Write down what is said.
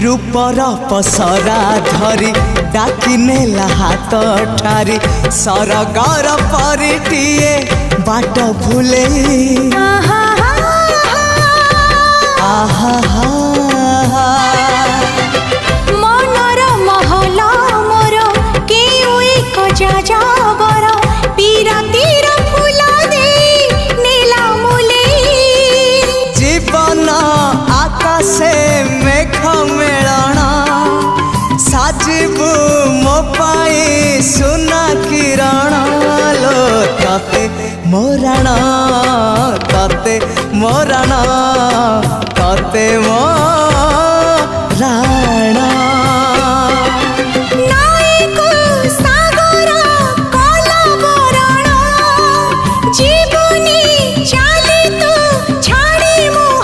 रूपर पसरा धरी डाकी नेला हाथ ठारी सरगर परिटिए बाट भूले मनर महल मोर केउ एक जाजावर पीरातीर फूल दे नीला मुले जीवन आकाशे मेघ मेलण साजिबु मो पाई सुना किरण लो तते मोरण तते मोरण तते मोरण।